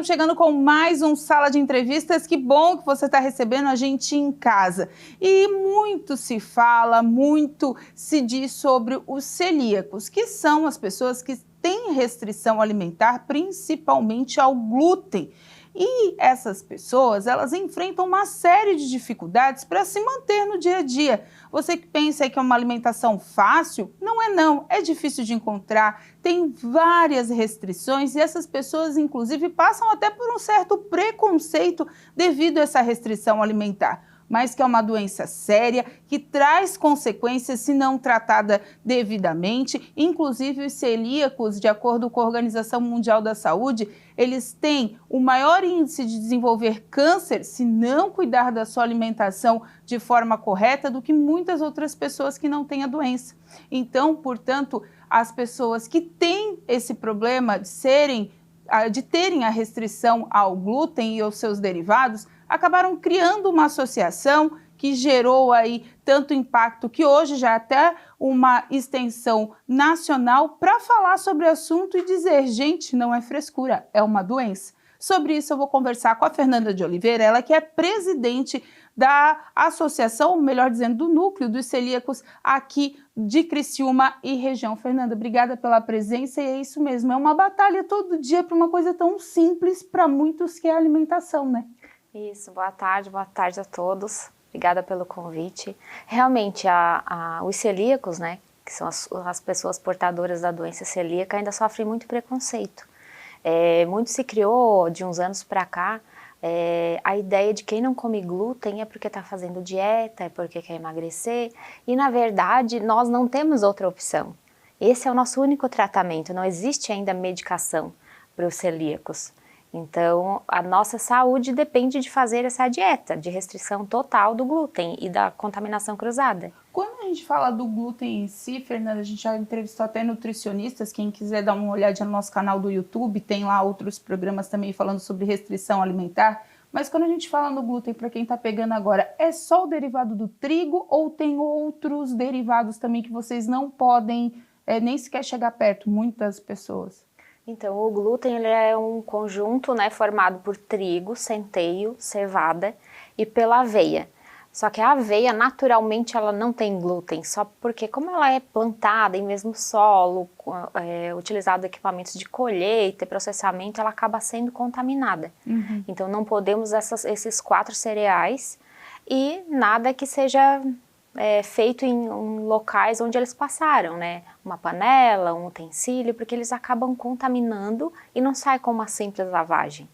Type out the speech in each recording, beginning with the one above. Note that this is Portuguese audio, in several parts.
estamos chegando com mais um Sala de Entrevistas. Que bom que você está recebendo a gente em casa. E muito se fala, muito se diz sobre os celíacos, que são as pessoas que têm restrição alimentar, principalmente ao glúten. E essas pessoas, elas enfrentam uma série de dificuldades para se manter no dia a dia. Você que pensa que é uma alimentação fácil, não, é difícil de encontrar, tem várias restrições e essas pessoas, inclusive, passam até por um certo preconceito devido a essa restrição alimentar. Mas que é uma doença séria, que traz consequências se não tratada devidamente. Inclusive, os celíacos, de acordo com a Organização Mundial da Saúde, eles têm o maior índice de desenvolver câncer se não cuidar da sua alimentação de forma correta do que muitas outras pessoas que não têm a doença. Então, portanto, as pessoas que têm esse problema de terem a restrição ao glúten e aos seus derivados, acabaram criando uma associação que gerou aí tanto impacto que hoje já é até uma extensão nacional para falar sobre o assunto e dizer, gente, não é frescura, é uma doença. Sobre isso eu vou conversar com a Fernanda de Oliveira, ela que é presidente da associação, melhor dizendo, do núcleo dos celíacos aqui de Criciúma e região. Fernanda, obrigada pela presença e é isso mesmo, é uma batalha todo dia para uma coisa tão simples para muitos que é a alimentação, né? Isso, boa tarde a todos. Obrigada pelo convite. Realmente, os celíacos, né, que são as pessoas portadoras da doença celíaca, ainda sofrem muito preconceito. Muito se criou, de uns anos para cá, a ideia de quem não come glúten é porque está fazendo dieta, é porque quer emagrecer, e na verdade nós não temos outra opção. Esse é o nosso único tratamento, não existe ainda medicação para os celíacos. Então, a nossa saúde depende de fazer essa dieta, de restrição total do glúten e da contaminação cruzada. Quando a gente fala do glúten em si, Fernanda, a gente já entrevistou até nutricionistas, quem quiser dar uma olhadinha no nosso canal do YouTube, tem lá outros programas também falando sobre restrição alimentar, mas quando a gente fala no glúten, para quem está pegando agora, é só o derivado do trigo ou tem outros derivados também que vocês não podem nem sequer chegar perto, muitas pessoas? Então, o glúten ele é um conjunto, né, formado por trigo, centeio, cevada e pela aveia. Só que a aveia, naturalmente, ela não tem glúten, só porque como ela é plantada em mesmo solo, utilizado equipamentos de colheita e processamento, ela acaba sendo contaminada. Uhum. Então, não podemos esses 4 cereais e nada que seja feito em locais onde eles passaram, né? Uma panela, um utensílio, porque eles acabam contaminando e não sai com uma simples lavagem.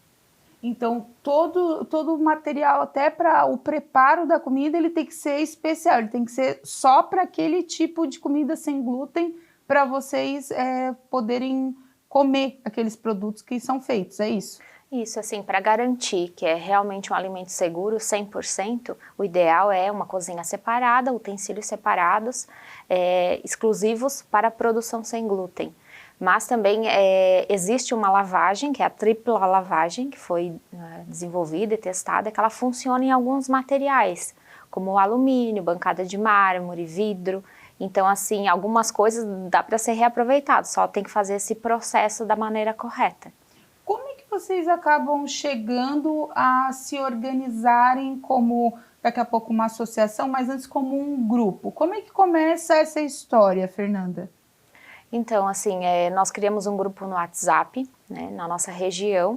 Então, todo o material, até para o preparo da comida, ele tem que ser especial, ele tem que ser só para aquele tipo de comida sem glúten, para vocês poderem comer aqueles produtos que são feitos, é isso? Isso, assim, para garantir que é realmente um alimento seguro, 100%, o ideal é uma cozinha separada, utensílios separados, exclusivos para a produção sem glúten. Mas também existe uma lavagem, que é a tripla lavagem, que foi desenvolvida e testada, que ela funciona em alguns materiais, como alumínio, bancada de mármore, vidro. Então, assim, algumas coisas dá para ser reaproveitado, só tem que fazer esse processo da maneira correta. Vocês acabam chegando a se organizarem como, daqui a pouco, uma associação, mas antes como um grupo. Como é que começa essa história, Fernanda? Então, assim, nós criamos um grupo no WhatsApp, né, na nossa região,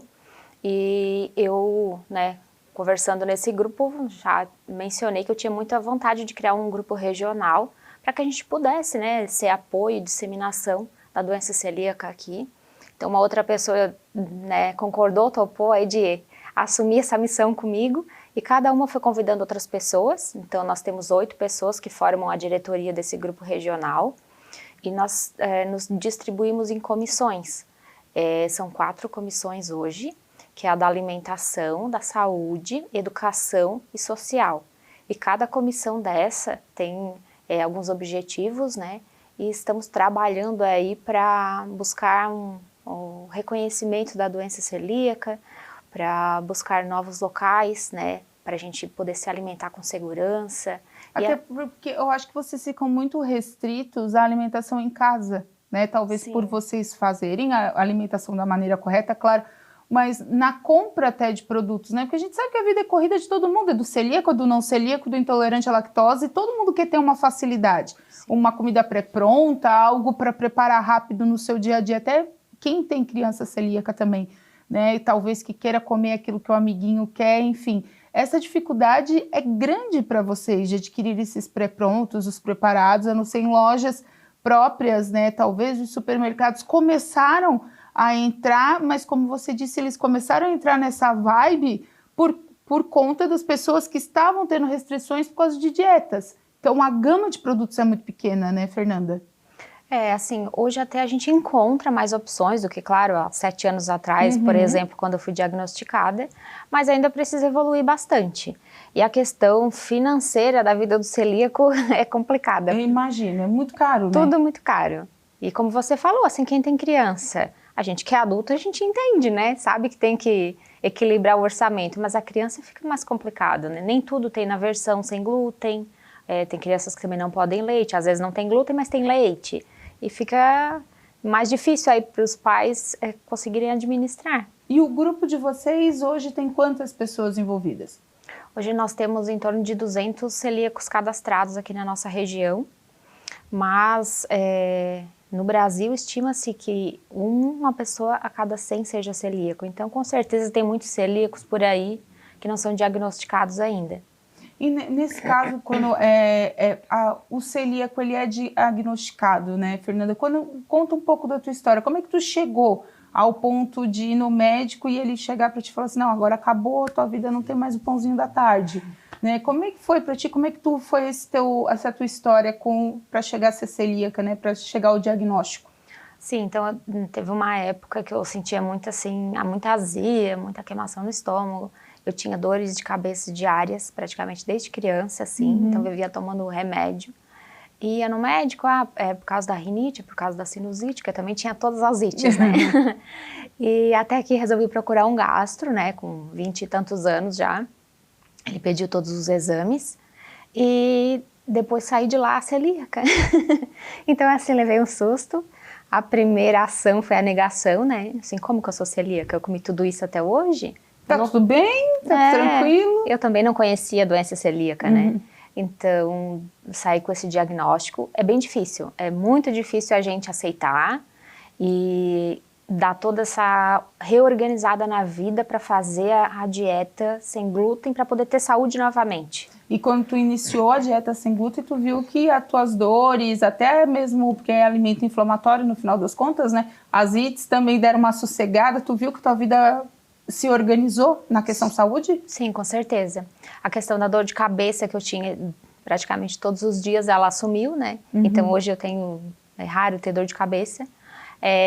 e eu, né, conversando nesse grupo, já mencionei que eu tinha muita vontade de criar um grupo regional para que a gente pudesse, né, ser apoio e disseminação da doença celíaca aqui. Então, uma outra pessoa, né, concordou, topou aí de assumir essa missão comigo e cada uma foi convidando outras pessoas. Então, nós temos 8 pessoas que formam a diretoria desse grupo regional e nós nos distribuímos em comissões. São 4 comissões hoje, que é a da alimentação, da saúde, educação e social. E cada comissão dessa tem alguns objetivos, né, e estamos trabalhando aí para buscar o reconhecimento da doença celíaca, para buscar novos locais, né, para a gente poder se alimentar com segurança. Até porque eu acho que vocês ficam muito restritos à alimentação em casa, né? Talvez Sim. por vocês fazerem a alimentação da maneira correta, claro, mas na compra até de produtos, né? Porque a gente sabe que a vida é corrida de todo mundo, é do celíaco, do não celíaco, do intolerante à lactose, todo mundo quer ter uma facilidade, uma comida pré-pronta, algo para preparar rápido no seu dia a dia, até quem tem criança celíaca também, né? E talvez que queira comer aquilo que o amiguinho quer, enfim. Essa dificuldade é grande para vocês de adquirir esses pré-prontos, os preparados, a não ser em lojas próprias, né? Talvez os supermercados começaram a entrar, mas como você disse, eles começaram a entrar nessa vibe por conta das pessoas que estavam tendo restrições por causa de dietas. Então a gama de produtos é muito pequena, né, Fernanda? Assim, hoje até a gente encontra mais opções do que, claro, há 7 anos atrás, por exemplo, quando eu fui diagnosticada, mas ainda precisa evoluir bastante. E a questão financeira da vida do celíaco é complicada. Eu imagino, é muito caro, né? Tudo muito caro. E como você falou, assim, quem tem criança, a gente que é adulto, a gente entende, né? Sabe que tem que equilibrar o orçamento, mas a criança fica mais complicado, né? Nem tudo tem na versão sem glúten, tem crianças que também não podem leite, às vezes não tem glúten, mas tem leite. E fica mais difícil aí para os pais conseguirem administrar. E o grupo de vocês hoje tem quantas pessoas envolvidas? Hoje nós temos em torno de 200 celíacos cadastrados aqui na nossa região, mas no Brasil estima-se que uma pessoa a cada 100 seja celíaco. Então, com certeza, tem muitos celíacos por aí que não são diagnosticados ainda. E nesse caso, quando o celíaco ele é diagnosticado, né, Fernanda? Conta um pouco da tua história. Como é que tu chegou ao ponto de ir no médico e ele chegar para ti e falar assim, não, agora acabou, tua vida não tem mais o pãozinho da tarde, né? Como é que foi para ti? Como é que foi essa tua história para chegar a ser celíaca, né? Para chegar ao diagnóstico? Sim, então teve uma época que eu sentia muito assim, muita azia, muita queimação no estômago. Eu tinha dores de cabeça diárias, praticamente desde criança, assim, então eu vivia tomando remédio. E ia no médico, por causa da rinite, por causa da sinusite, que eu também tinha todas as ites, né? E até que resolvi procurar um gastro, né, com 20 e tantos anos já. Ele pediu todos os exames e depois saí de lá celíaca. Então, assim, levei um susto. A primeira ação foi a negação, né? Assim, como que eu sou celíaca? Eu comi tudo isso até hoje? Tá tudo bem? Tá tranquilo? Eu também não conhecia a doença celíaca, né? Então, sair com esse diagnóstico é bem difícil. É muito difícil a gente aceitar e dar toda essa reorganizada na vida para fazer a dieta sem glúten para poder ter saúde novamente. E quando tu iniciou a dieta sem glúten, tu viu que as tuas dores, até mesmo porque é alimento inflamatório no final das contas, né? As ites também deram uma sossegada, tu viu que tua vida se organizou na questão saúde? Sim, com certeza. A questão da dor de cabeça que eu tinha praticamente todos os dias, ela assumiu, né? Então hoje eu tenho, é raro ter dor de cabeça.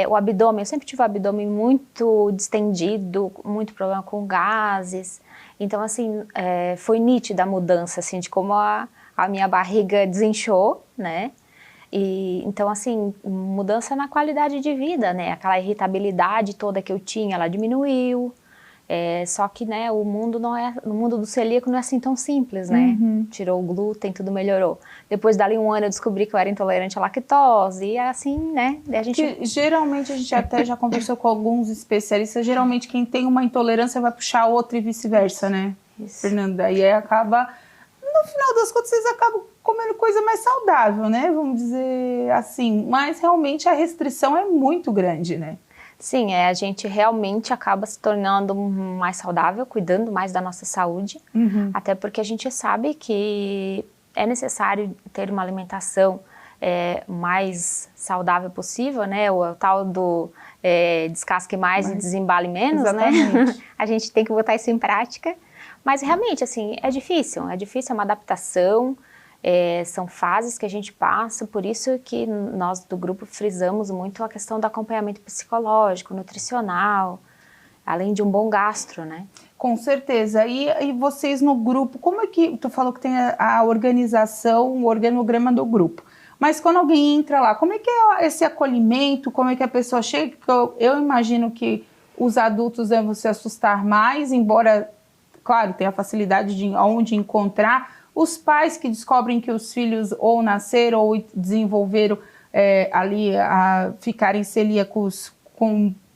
O abdômen, eu sempre tive o abdômen muito distendido, muito problema com gases. Então, assim, foi nítida a mudança, assim, de como a minha barriga desinchou, né? E, então, assim, mudança na qualidade de vida, né? Aquela irritabilidade toda que eu tinha, ela diminuiu. Só que, né, o mundo do celíaco não é assim tão simples, né? Tirou o glúten, tudo melhorou. Depois, dali um ano, eu descobri que eu era intolerante à lactose, e assim, né? A gente... Geralmente, a gente até já conversou com alguns especialistas, geralmente quem tem uma intolerância vai puxar outra e vice-versa, né, Isso. Fernanda? E aí acaba, no final das contas, vocês acabam comendo coisa mais saudável, né? Vamos dizer assim, mas realmente a restrição é muito grande, né? Sim, a gente realmente acaba se tornando mais saudável, cuidando mais da nossa saúde, até porque a gente sabe que é necessário ter uma alimentação mais saudável possível, né? O tal do descasque mais e desembale menos, exatamente, né? A gente tem que botar isso em prática, mas realmente, assim, é difícil, é uma adaptação. São fases que a gente passa, por isso que nós do grupo frisamos muito a questão do acompanhamento psicológico, nutricional, além de um bom gastro, né? Com certeza. E vocês no grupo, como é que, tu falou que tem a organização, o organograma do grupo, mas quando alguém entra lá, como é que é esse acolhimento, como é que a pessoa chega? Eu imagino que os adultos devem se assustar mais, embora, claro, tenha a facilidade de onde encontrar. Os pais que descobrem que os filhos ou nasceram ou desenvolveram ali a ficarem celíacos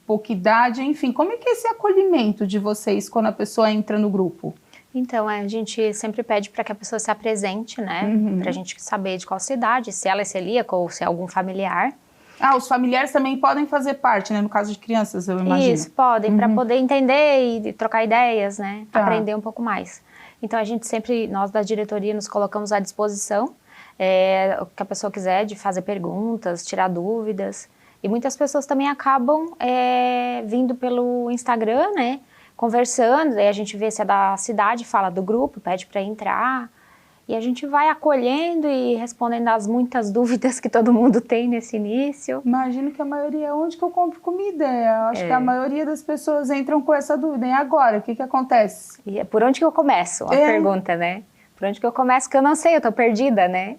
pouca idade, enfim, como é que é esse acolhimento de vocês quando a pessoa entra no grupo? Então, a gente sempre pede para que a pessoa se apresente, né? Para a gente saber de qual cidade, se ela é celíaca ou se é algum familiar. Ah, os familiares também podem fazer parte, né? No caso de crianças, eu imagino. Isso, podem, para poder entender e trocar ideias, né? Tá. Aprender um pouco mais. Então, a gente sempre, nós da diretoria, nos colocamos à disposição, o que a pessoa quiser, de fazer perguntas, tirar dúvidas. E muitas pessoas também acabam vindo pelo Instagram, né? Conversando, daí a gente vê se é da cidade, fala do grupo, pede para entrar. E a gente vai acolhendo e respondendo as muitas dúvidas que todo mundo tem nesse início. Imagino que a maioria, onde que eu compro comida? Eu acho que a maioria das pessoas entram com essa dúvida. E agora, o que acontece? E é por onde que eu começo? A pergunta, né? Por onde que eu começo que eu não sei, eu tô perdida, né?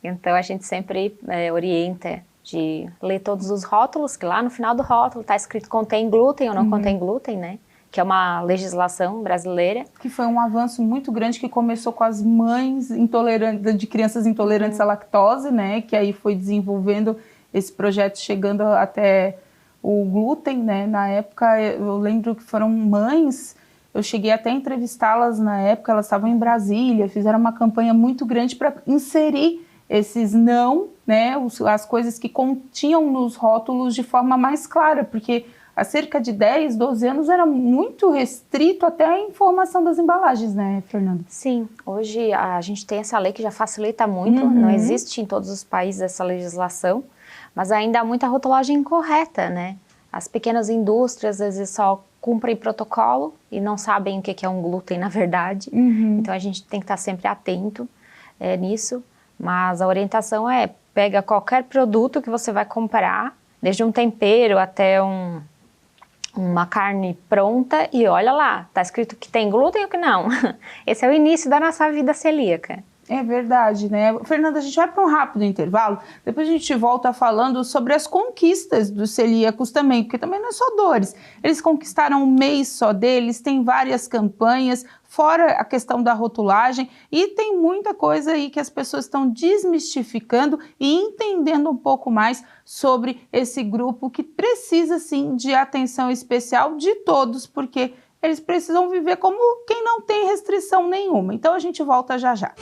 Então a gente sempre orienta de ler todos os rótulos, que lá no final do rótulo tá escrito contém glúten ou não contém glúten, né? Que é uma legislação brasileira. Que foi um avanço muito grande que começou com as mães intolerantes, de crianças intolerantes à lactose, né? Que aí foi desenvolvendo esse projeto, chegando até o glúten, né? Na época, eu lembro que foram mães, eu cheguei até a entrevistá-las na época, elas estavam em Brasília, fizeram uma campanha muito grande para inserir esses não, né? As coisas que continham nos rótulos de forma mais clara, porque há cerca de 10, 12 anos era muito restrito até a informação das embalagens, né, Fernanda? Sim, hoje a gente tem essa lei que já facilita muito, não existe em todos os países essa legislação, mas ainda há muita rotulagem incorreta, né? As pequenas indústrias às vezes só cumprem protocolo e não sabem o que é um glúten na verdade, então a gente tem que estar sempre atento nisso, mas a orientação pega qualquer produto que você vai comprar, desde um tempero até uma carne pronta e olha lá, tá escrito que tem glúten ou que não. Esse é o início da nossa vida celíaca. É verdade, né? Fernanda, a gente vai para um rápido intervalo, depois a gente volta falando sobre as conquistas dos celíacos também, porque também não é só dores. Eles conquistaram um mês só deles, tem várias campanhas, fora a questão da rotulagem, e tem muita coisa aí que as pessoas estão desmistificando e entendendo um pouco mais sobre esse grupo que precisa, sim, de atenção especial de todos, porque eles precisam viver como quem não tem restrição nenhuma. Então a gente volta já já.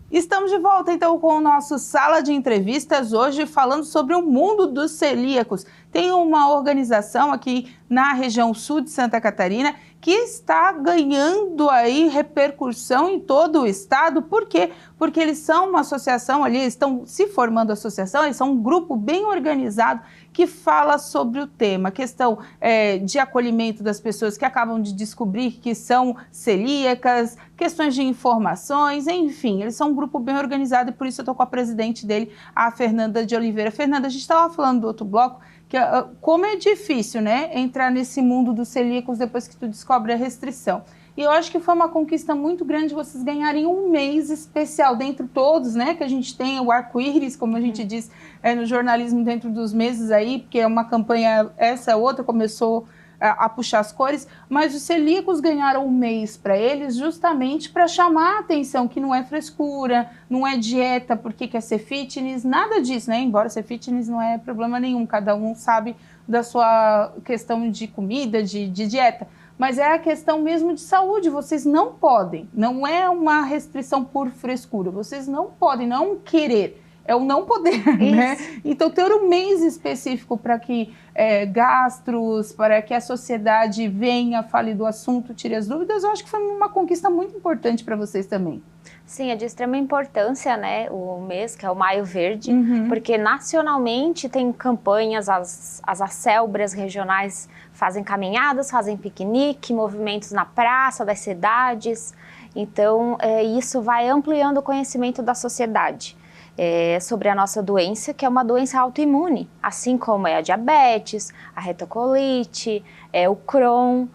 Estamos de volta então com o nosso Sala de Entrevistas, hoje falando sobre o mundo dos celíacos. Tem uma organização aqui na região sul de Santa Catarina que está ganhando aí repercussão em todo o estado. Por quê? Porque eles são uma associação ali, estão se formando associação, eles são um grupo bem organizado que fala sobre o tema, questão de acolhimento das pessoas que acabam de descobrir que são celíacas, questões de informações, enfim, eles são um grupo bem organizado e por isso eu estou com a presidente dele, a Fernanda de Oliveira. Fernanda, a gente estava falando do outro bloco, que como é difícil, né, entrar nesse mundo dos celíacos depois que tu descobre a restrição. E eu acho que foi uma conquista muito grande vocês ganharem um mês especial, dentre todos, né, que a gente tem o arco-íris, como a gente diz no jornalismo, dentro dos meses aí, porque é uma campanha, essa outra começou a puxar as cores, mas os celíacos ganharam um mês para eles justamente para chamar a atenção que não é frescura, não é dieta, porque quer ser fitness, nada disso, né? Embora ser fitness não é problema nenhum, cada um sabe da sua questão de comida, de dieta, mas é a questão mesmo de saúde, vocês não podem, não é uma restrição por frescura, vocês não podem, não querer, é o não poder, né? Então, ter um mês específico para que gastros, para que a sociedade venha, fale do assunto, tire as dúvidas, eu acho que foi uma conquista muito importante para vocês também. Sim, é de extrema importância, né, o mês, que é o Maio Verde, porque nacionalmente tem campanhas, as acélbras regionais fazem caminhadas, fazem piquenique, movimentos na praça das cidades, então isso vai ampliando o conhecimento da sociedade. Sobre a nossa doença, que é uma doença autoimune, assim como é a diabetes, a retocolite, o Crohn,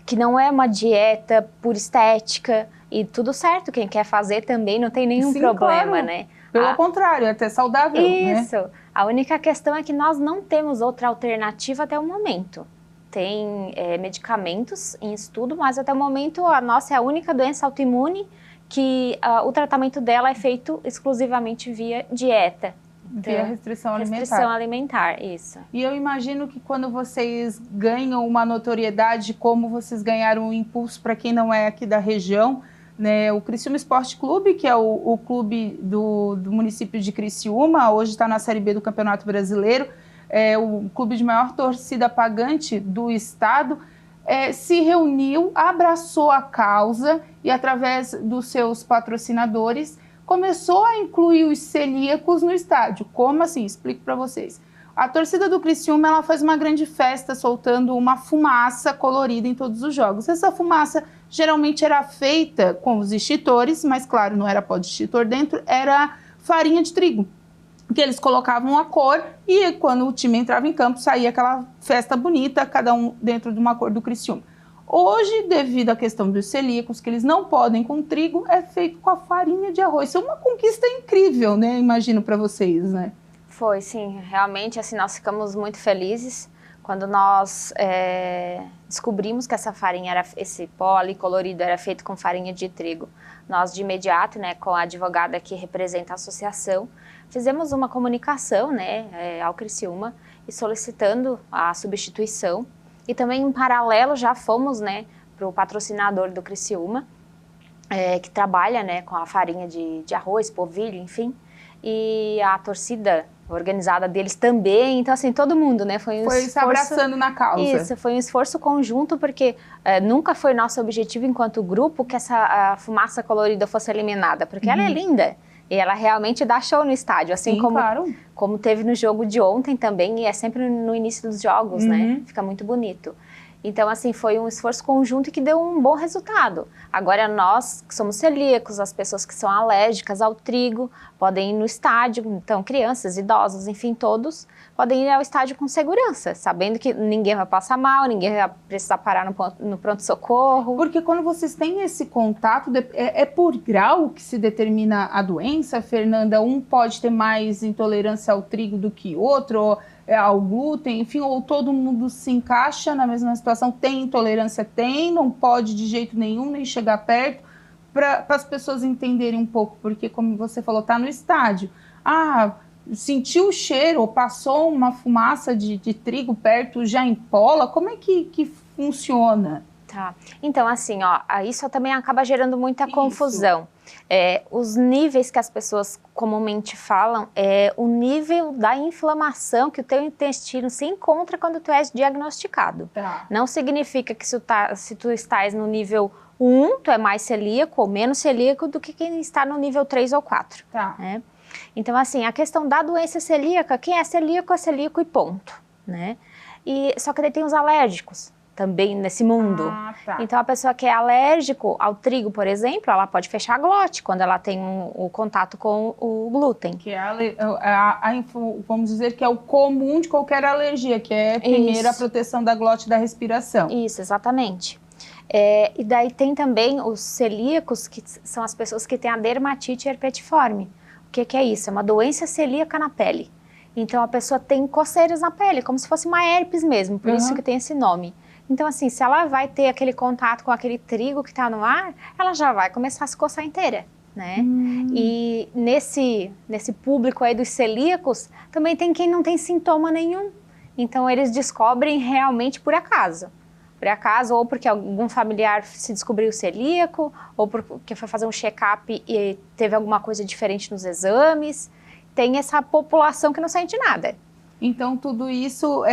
que não é uma dieta por estética, e tudo certo, quem quer fazer também não tem nenhum problema, claro. Né? Pelo contrário, é até saudável, isso. Né? A única questão é que nós não temos outra alternativa até o momento. Tem medicamentos em estudo, mas até o momento a nossa é a única doença autoimune que o tratamento dela é feito exclusivamente via dieta. Via restrição alimentar. Restrição alimentar, isso. E eu imagino que quando vocês ganham uma notoriedade, como vocês ganharam um impulso para quem não é aqui da região, né, o Criciúma Esporte Clube, que é o clube do município de Criciúma, hoje está na Série B do Campeonato Brasileiro, é o clube de maior torcida pagante do estado, se reuniu, abraçou a causa e, através dos seus patrocinadores, começou a incluir os celíacos no estádio. Como assim? Explico para vocês. A torcida do Criciúma, ela faz uma grande festa soltando uma fumaça colorida em todos os jogos. Essa fumaça geralmente era feita com os extintores, mas claro, não era pó de extintor dentro, era farinha de trigo, que eles colocavam a cor e quando o time entrava em campo saía aquela festa bonita, cada um dentro de uma cor do Criciúma. Hoje, devido à questão dos celíacos, que eles não podem com trigo, é feito com a farinha de arroz. Isso é uma conquista incrível, né? Imagino para vocês, né? Foi, sim. Realmente, assim, nós ficamos muito felizes quando nós descobrimos que essa farinha, esse pó ali colorido era feito com farinha de trigo. Nós, de imediato, né, com a advogada que representa a associação, fizemos uma comunicação, né, ao Criciúma e solicitando a substituição. E também, em paralelo, já fomos, né, para o patrocinador do Criciúma, que trabalha, né, com a farinha de arroz, polvilho, enfim. E a torcida organizada deles também. Então, assim, todo mundo, né, foi se abraçando na causa. Isso, foi um esforço conjunto, porque nunca foi nosso objetivo, enquanto grupo, que essa fumaça colorida fosse eliminada. Porque ela é linda. E ela realmente dá show no estádio, assim. Sim, como teve no jogo de ontem também, e é sempre no início dos jogos, né? Fica muito bonito. Então, assim, foi um esforço conjunto que deu um bom resultado. Agora, nós que somos celíacos, as pessoas que são alérgicas ao trigo, podem ir no estádio, então crianças, idosos, enfim, todos podem ir ao estádio com segurança, sabendo que ninguém vai passar mal, ninguém vai precisar parar no pronto-socorro. Porque quando vocês têm esse contato, é por grau que se determina a doença, Fernanda? Um pode ter mais intolerância ao trigo do que outro, ao glúten, enfim, ou todo mundo se encaixa na mesma situação, tem intolerância, não pode de jeito nenhum nem chegar perto, para as pessoas entenderem um pouco, porque como você falou, tá no estádio, sentiu o cheiro, ou passou uma fumaça de trigo perto, já empola, como é que funciona? Tá, então assim, isso também acaba gerando muita confusão. Os níveis que as pessoas comumente falam é o nível da inflamação que o teu intestino se encontra quando tu és diagnosticado. Tá. Não significa que se tu estás no nível 1, tu é mais celíaco ou menos celíaco do que quem está no nível 3 ou 4. Tá. Né? Então, assim, a questão da doença celíaca, quem é celíaco e ponto. Né? Só que daí tem os alérgicos também nesse mundo. Tá. Então, a pessoa que é alérgico ao trigo, por exemplo, ela pode fechar a glote quando ela tem o contato com o glúten. Que vamos dizer que é o comum de qualquer alergia, que é primeiro a proteção da glote da respiração. Isso, exatamente. E daí tem também os celíacos, que são as pessoas que têm a dermatite herpetiforme. O que é isso? É uma doença celíaca na pele. Então, a pessoa tem coceiras na pele, como se fosse uma herpes mesmo, por isso que tem esse nome. Então, assim, se ela vai ter aquele contato com aquele trigo que está no ar, ela já vai começar a se coçar inteira, né? E nesse público aí dos celíacos, também tem quem não tem sintoma nenhum. Então, eles descobrem realmente por acaso. Por acaso, ou porque algum familiar se descobriu celíaco, ou porque foi fazer um check-up e teve alguma coisa diferente nos exames. Tem essa população que não sente nada. Então, tudo isso,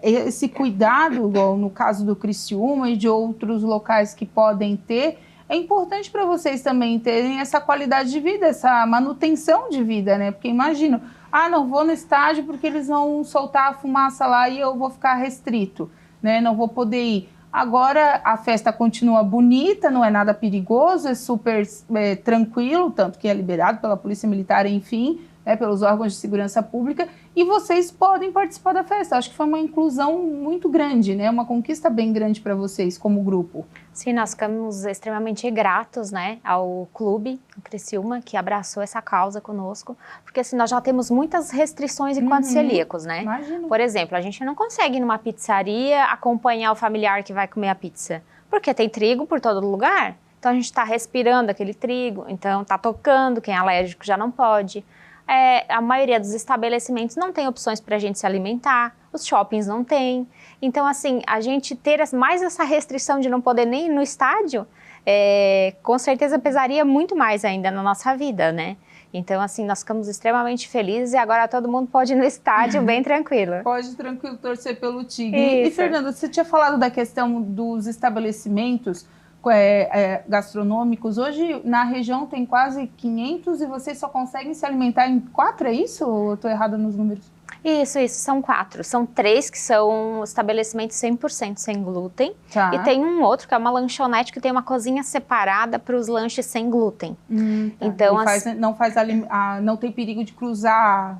esse cuidado, no caso do Criciúma e de outros locais que podem ter, é importante para vocês também terem essa qualidade de vida, essa manutenção de vida, né? Porque imagino, não vou no estádio porque eles vão soltar a fumaça lá e eu vou ficar restrito, né? Não vou poder ir. Agora, a festa continua bonita, não é nada perigoso, é super tranquilo, tanto que é liberado pela Polícia Militar, enfim, né, pelos órgãos de segurança pública, e vocês podem participar da festa. Acho que foi uma inclusão muito grande, né? Uma conquista bem grande para vocês como grupo. Sim, nós ficamos extremamente gratos, né, ao clube, o Criciúma, que abraçou essa causa conosco, porque assim, nós já temos muitas restrições enquanto celíacos, né? Imagino. Por exemplo, a gente não consegue ir numa pizzaria acompanhar o familiar que vai comer a pizza, porque tem trigo por todo lugar, então a gente está respirando aquele trigo, então está tocando, quem é alérgico já não pode. A maioria dos estabelecimentos não tem opções para a gente se alimentar, os shoppings não têm. Então, assim, a gente ter mais essa restrição de não poder nem ir no estádio, com certeza pesaria muito mais ainda na nossa vida, né? Então, assim, nós ficamos extremamente felizes e agora todo mundo pode ir no estádio bem tranquilo. Pode tranquilo torcer pelo Tigre. E, Fernanda, você tinha falado da questão dos estabelecimentos gastronômicos. Hoje, na região, tem quase 500 e vocês só conseguem se alimentar em 4, é isso? Ou eu estou errada nos números? Isso, são 4. São 3 que são estabelecimentos 100% sem glúten. Tá. E tem um outro que é uma lanchonete que tem uma cozinha separada para os lanches sem glúten. Tá. Então, não tem perigo de cruzar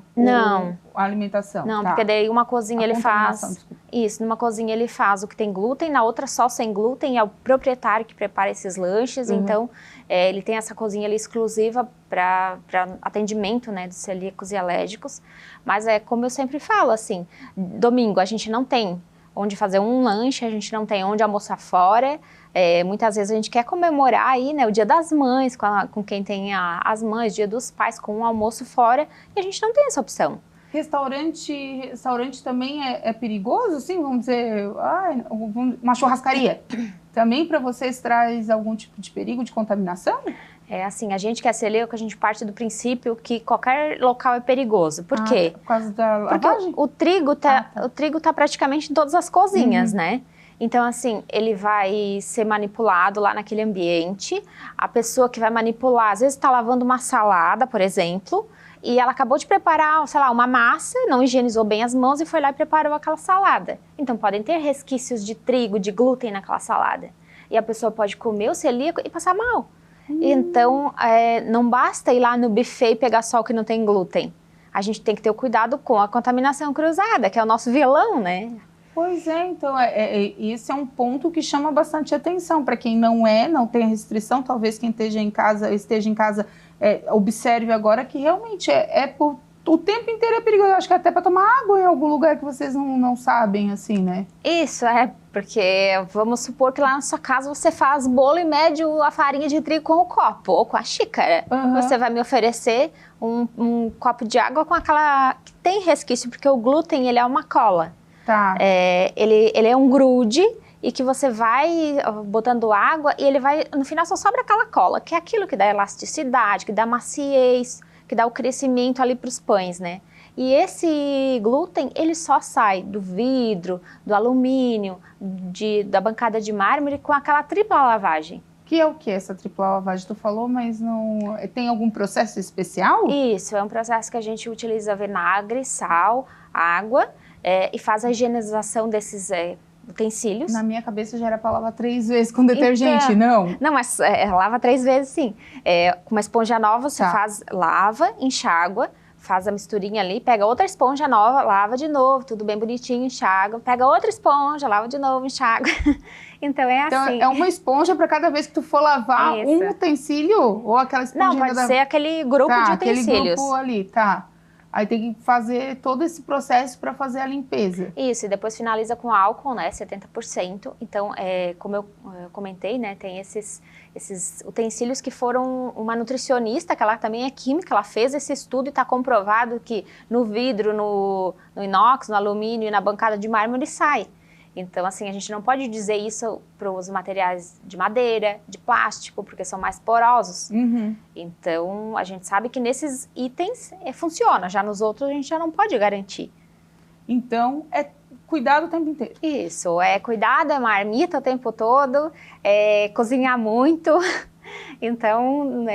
a alimentação? Não, tá. porque daí uma cozinha ele faz... Isso, numa cozinha ele faz o que tem glúten, na outra só sem glúten, é o proprietário que prepara esses lanches, então ele tem essa cozinha ali exclusiva para atendimento, né, dos celíacos e alérgicos, mas como eu sempre falo, assim, domingo a gente não tem onde fazer um lanche, a gente não tem onde almoçar fora, muitas vezes a gente quer comemorar aí, né, o Dia das Mães, com quem tem as mães, Dia dos Pais, com um almoço fora, e a gente não tem essa opção. Restaurante também é perigoso, assim, vamos dizer, uma churrascaria? Também para vocês traz algum tipo de perigo de contaminação? Assim, a gente que é celíaco, a gente parte do princípio que qualquer local é perigoso. Por quê? Por causa da lavagem? Porque o trigo tá praticamente em todas as cozinhas, né? Então, assim, ele vai ser manipulado lá naquele ambiente. A pessoa que vai manipular, às vezes está lavando uma salada, por exemplo, e ela acabou de preparar, sei lá, uma massa, não higienizou bem as mãos e foi lá e preparou aquela salada. Então, podem ter resquícios de trigo, de glúten naquela salada. E a pessoa pode comer o celíaco e passar mal. Então, não basta ir lá no buffet e pegar só o que não tem glúten. A gente tem que ter o cuidado com a contaminação cruzada, que é o nosso vilão, né? Pois então, esse é um ponto que chama bastante atenção para quem não tem restrição, talvez quem esteja em casa, observe agora que realmente o tempo inteiro é perigoso. Eu acho que até para tomar água em algum lugar que vocês não sabem, assim, né? Isso, porque vamos supor que lá na sua casa você faz bolo e mede a farinha de trigo com o copo ou com a xícara. Você vai me oferecer um copo de água com aquela que tem resquício, porque o glúten, ele é uma cola. Tá. Ele é um grude e que você vai botando água e ele vai, no final só sobra aquela cola, que é aquilo que dá elasticidade, que dá maciez, que dá o crescimento ali para os pães, né? E esse glúten, ele só sai do vidro, do alumínio, da bancada de mármore com aquela tripla lavagem. Que é o que essa tripla lavagem? Tu falou, mas não... Tem algum processo especial? Isso, é um processo que a gente utiliza vinagre, sal, água e faz a higienização desses utensílios. Na minha cabeça já era para lavar 3 vezes com detergente, não? Não, mas lava 3 vezes sim. Com uma esponja nova você lava, enxágua, faz a misturinha ali, pega outra esponja nova, lava de novo, tudo bem bonitinho, enxágua, pega outra esponja, lava de novo, enxágua. Então assim. É uma esponja para cada vez que tu for lavar um utensílio ou aquela esponja? Não, pode ser aquele grupo de utensílios. Aquele grupo ali, tá. Aí tem que fazer todo esse processo para fazer a limpeza. Isso, e depois finaliza com álcool, né, 70%. Então, como eu comentei, né, tem esses utensílios que foram uma nutricionista, que ela também é química, ela fez esse estudo e está comprovado que no vidro, no inox, no alumínio e na bancada de mármore sai. Então, assim, a gente não pode dizer isso para os materiais de madeira, de plástico, porque são mais porosos. Então, a gente sabe que nesses itens funciona, já nos outros a gente já não pode garantir. Então, cuidado o tempo inteiro. Isso, cuidado, é marmita o tempo todo, cozinhar muito. Então,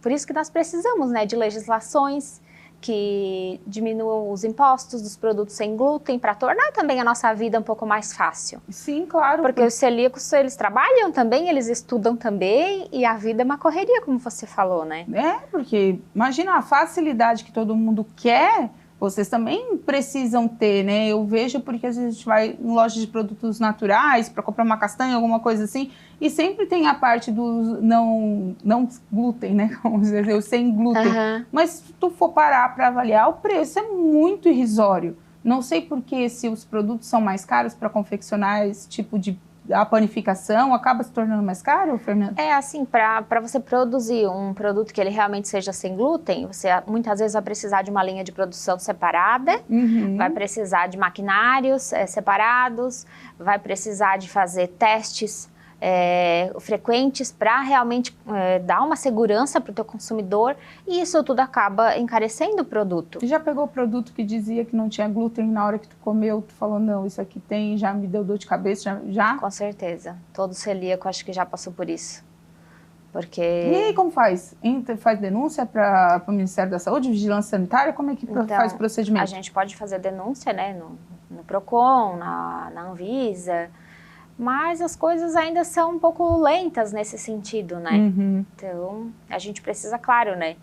por isso que nós precisamos, né, de legislações, que diminuam os impostos dos produtos sem glúten para tornar também a nossa vida um pouco mais fácil. Sim, claro. Porque os celíacos, eles trabalham também, eles estudam também e a vida é uma correria, como você falou, né? Porque imagina a facilidade que todo mundo quer, vocês também precisam ter, né? Eu vejo porque às vezes a gente vai em loja de produtos naturais para comprar uma castanha, alguma coisa assim, e sempre tem a parte do não glúten, né? Vamos dizer, o sem glúten. Mas se tu for parar para avaliar, o preço é muito irrisório. Não sei porque se os produtos são mais caros para confeccionar esse tipo de a panificação, acaba se tornando mais caro, Fernanda? Assim, para você produzir um produto que ele realmente seja sem glúten, você muitas vezes vai precisar de uma linha de produção separada, vai precisar de maquinários separados, vai precisar de fazer testes frequentes para realmente dar uma segurança para o teu consumidor, e isso tudo acaba encarecendo o produto. Você já pegou o produto que dizia que não tinha glúten, na hora que tu comeu, tu falou, não, isso aqui tem, já me deu dor de cabeça, já? Com certeza. Todo celíaco acho que já passou por isso. Porque... E aí, como faz? Faz denúncia para o Ministério da Saúde, Vigilância Sanitária? Como é que faz o procedimento? A gente pode fazer denúncia, né, no Procon, na Anvisa, mas as coisas ainda são um pouco lentas nesse sentido, né? Então, a gente precisa, claro, né?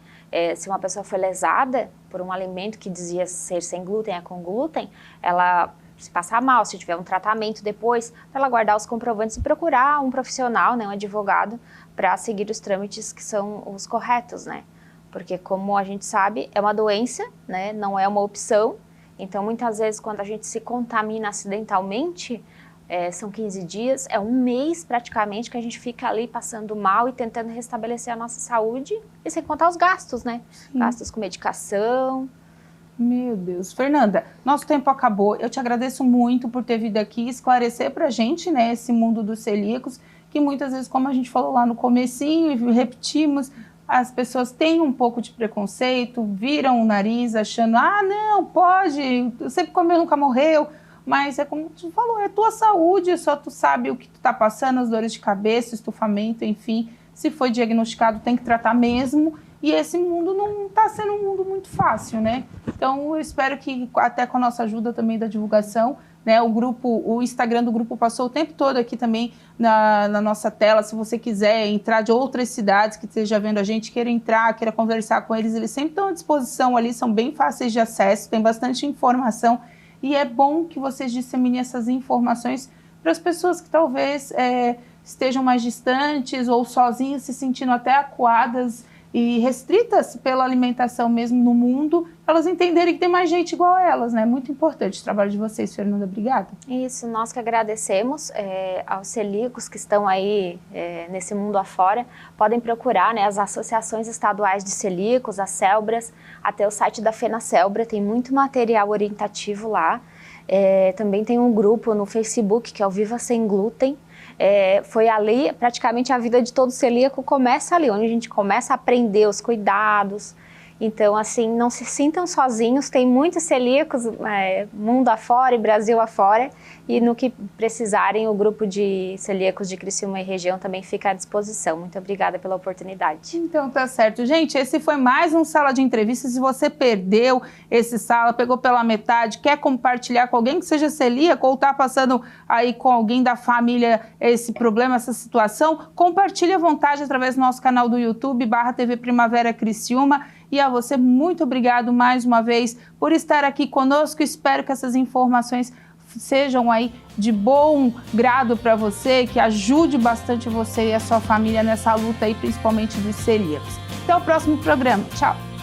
Se uma pessoa foi lesada por um alimento que dizia ser sem glúten, com glúten, ela se passar mal, se tiver um tratamento depois, para ela guardar os comprovantes e procurar um profissional, né, um advogado, para seguir os trâmites que são os corretos, né? Porque, como a gente sabe, é uma doença, né? Não é uma opção. Então, muitas vezes, quando a gente se contamina acidentalmente, são 15 dias, é um mês praticamente que a gente fica ali passando mal e tentando restabelecer a nossa saúde, e sem contar os gastos, né? Sim. Gastos com medicação. Meu Deus. Fernanda, nosso tempo acabou. Eu te agradeço muito por ter vindo aqui esclarecer pra gente, né, esse mundo dos celíacos, que muitas vezes, como a gente falou lá no comecinho e repetimos, as pessoas têm um pouco de preconceito, viram o nariz achando, não, pode, sempre comeu, nunca morreu. Mas é como tu falou, é tua saúde, só tu sabe o que tu tá passando, as dores de cabeça, estufamento, enfim. Se foi diagnosticado, tem que tratar mesmo. E esse mundo não tá sendo um mundo muito fácil, né? Então, eu espero que, até com a nossa ajuda também da divulgação, né, o Instagram do grupo passou o tempo todo aqui também na nossa tela. Se você quiser entrar de outras cidades que esteja vendo a gente, queira entrar, queira conversar com eles sempre estão à disposição ali, são bem fáceis de acesso, tem bastante informação. E é bom que vocês disseminem essas informações para as pessoas que talvez estejam mais distantes ou sozinhas, se sentindo até acuadas e restritas pela alimentação mesmo no mundo, elas entenderem que tem mais gente igual a elas, né? Muito importante o trabalho de vocês, Fernanda. Obrigada. Isso, nós que agradecemos aos celíacos que estão aí nesse mundo afora. Podem procurar, né, as associações estaduais de celíacos, as Celbras, até o site da FenaCelbra, tem muito material orientativo lá. Também tem um grupo no Facebook que é o Viva Sem Glúten. Foi ali, praticamente a vida de todo celíaco começa ali, onde a gente começa a aprender os cuidados. Então, assim, não se sintam sozinhos, tem muitos celíacos mundo afora e Brasil afora, e no que precisarem, o grupo de celíacos de Criciúma e região também fica à disposição. Muito obrigada pela oportunidade. Então, tá certo. Gente, esse foi mais um Sala de Entrevistas. Se você perdeu esse Sala, pegou pela metade, quer compartilhar com alguém que seja celíaco ou tá passando aí com alguém da família esse problema, essa situação, compartilhe à vontade através do nosso canal do YouTube, /TV Primavera Criciúma. E a você, muito obrigado mais uma vez por estar aqui conosco. Espero que essas informações sejam aí de bom grado para você, que ajude bastante você e a sua família nessa luta aí, principalmente dos celíacos. Até o próximo programa. Tchau!